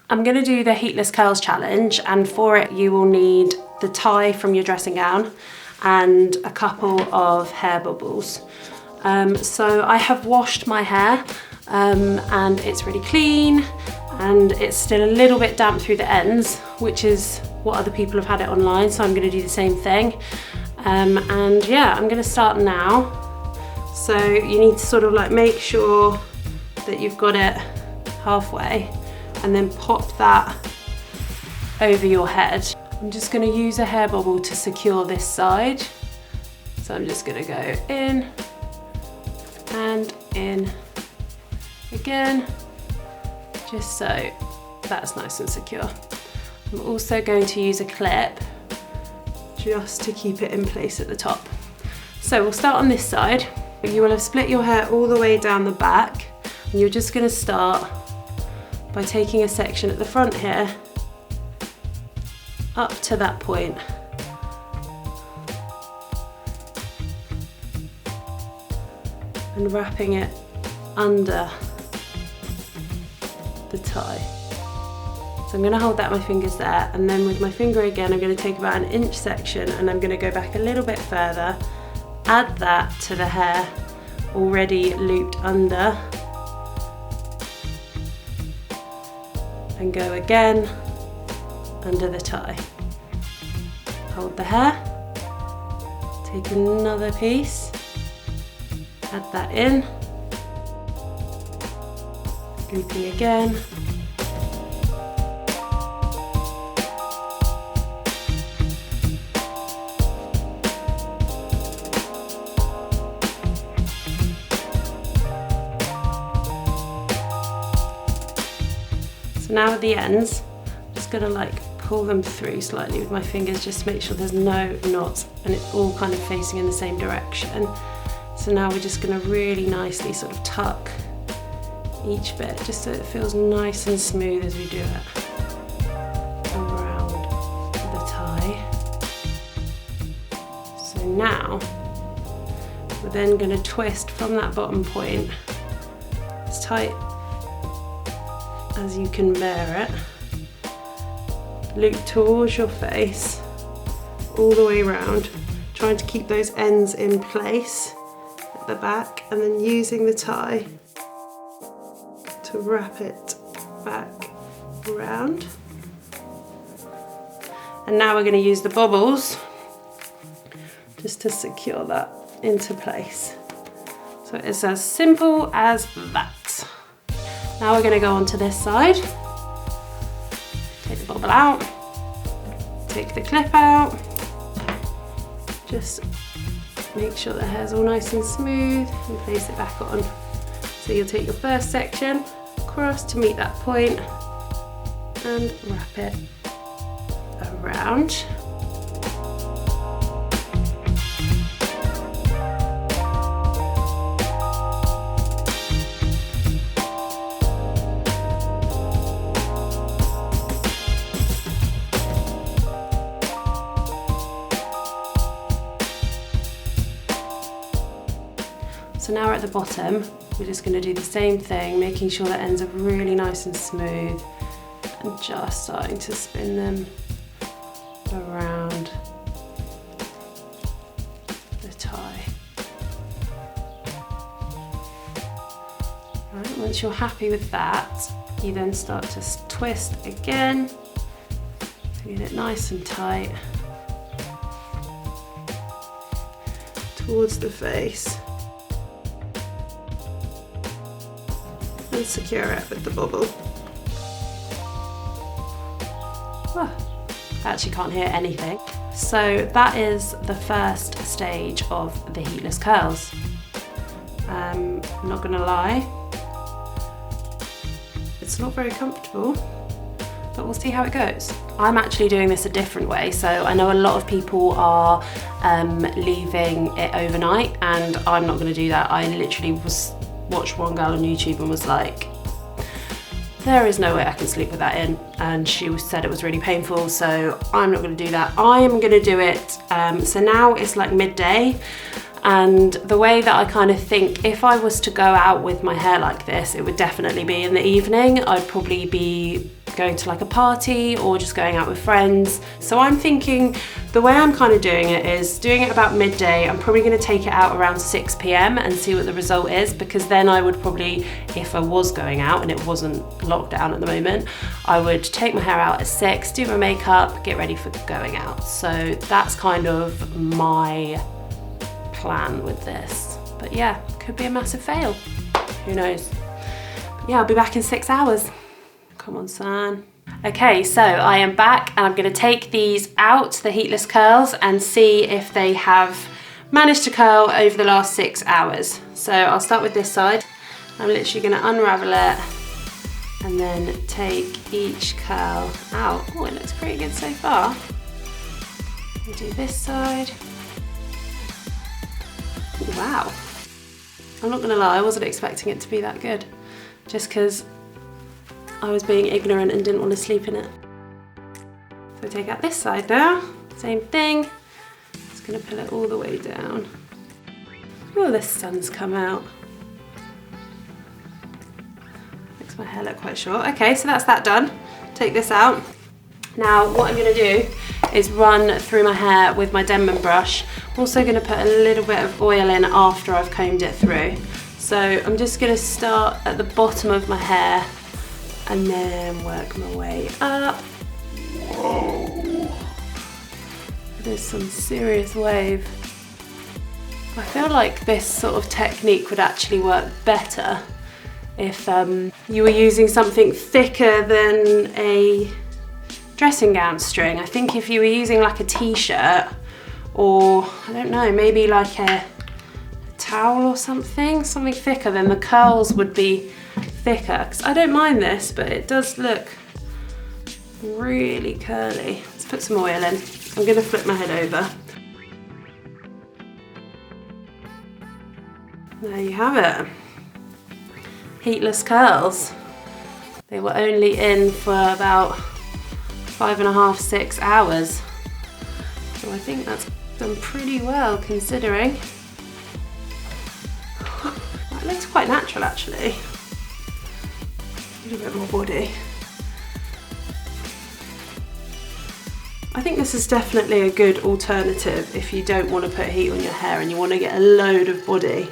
I'm gonna do the Heatless Curls challenge, and for it you will need the tie from your dressing gown and a couple of hair bubbles. So I have washed my hair and it's really clean, and it's still a little bit damp through the ends, which is what other people have had it online, so I'm gonna do the same thing. And yeah, I'm gonna start now. So you need to sort of like make sure that you've got it halfway, and then pop that over your head. I'm just gonna use a hair bubble to secure this side. So I'm just gonna go in and in again, just so that's nice and secure. I'm also going to use a clip just to keep it in place at the top. So we'll start on this side. You will have split your hair all the way down the back, and you're just gonna start by taking a section at the front here up to that point. And wrapping it under the tie. So I'm gonna hold that with my fingers there, and then with my finger again, I'm gonna take about an inch section, and I'm gonna go back a little bit further, add that to the hair already looped under, and go again under the tie. Hold the hair, take another piece, add that in, looping again, so now at the ends, I'm just gonna like pull them through slightly with my fingers just to make sure there's no knots and it's all kind of facing in the same direction. So now we're just gonna really nicely sort of tuck each bit just so it feels nice and smooth as we do it around the tie. So now we're then gonna twist from that bottom point as tight as you can bear it, loop towards your face all the way around, trying to keep those ends in place at the back, and then using the tie to wrap it back around. And now we're going to use the bobbles just to secure that into place. So it's as simple as that. Now we're going to go onto this side. Take the bobble out, take the clip out, just make sure the hair's all nice and smooth and place it back on. So you'll take your first section across to meet that point and wrap it around. So now we're at the bottom, we're just going to do the same thing, making sure the ends are really nice and smooth and just starting to spin them around the tie. Right, once you're happy with that, you then start to twist again to get it nice and tight towards the face. And secure it with the bobble. Oh, I actually can't hear anything. So that is the first stage of the heatless curls. I'm not gonna lie, it's not very comfortable, but we'll see how it goes. I'm actually doing this a different way. So I know a lot of people are leaving it overnight, and I'm not gonna do that. I literally watched one girl on YouTube and was like, there is no way I can sleep with that in, and she said it was really painful, so I'm not going to do that. I'm going to do it, so now it's like midday, and the way that I kind of think, if I was to go out with my hair like this, it would definitely be in the evening. I'd probably be going to like a party or just going out with friends. So I'm thinking the way I'm kind of doing it is doing it about midday. I'm probably going to take it out around 6 p.m. and see what the result is, because then I would probably, if I was going out and it wasn't lockdown at the moment, I would take my hair out at 6, do my makeup, get ready for going out. So that's kind of my plan with this. But yeah, could be a massive fail. Who knows? But yeah, I'll be back in 6 hours. Come on, son. Okay, so I am back and I'm gonna take these out, the heatless curls, and see if they have managed to curl over the last 6 hours. So I'll start with this side. I'm literally gonna unravel it and then take each curl out. Oh, it looks pretty good so far. We'll do this side. Wow. I'm not gonna lie, I wasn't expecting it to be that good, just because I was being ignorant and didn't want to sleep in it. So take out this side now, same thing. Just gonna pull it all the way down. Oh, the sun's come out. Makes my hair look quite short. Okay, so that's that done. Take this out. Now what I'm gonna do is run through my hair with my Denman brush. I'm also gonna put a little bit of oil in after I've combed it through. So I'm just gonna start at the bottom of my hair and then work my way up. Whoa. There's some serious wave. I feel like this sort of technique would actually work better if you were using something thicker than a dressing gown string. I think if you were using like a t-shirt, or I don't know, maybe like a towel or something thicker, then the curls would be thicker. Because I don't mind this, but it does look really curly. Let's put some oil in. I'm gonna flip my head over. There you have it. Heatless curls. They were only in for about 5.5, 6 hours. So I think that's done pretty well considering. That looks quite natural actually. A little bit more body. I think this is definitely a good alternative if you don't want to put heat on your hair and you want to get a load of body.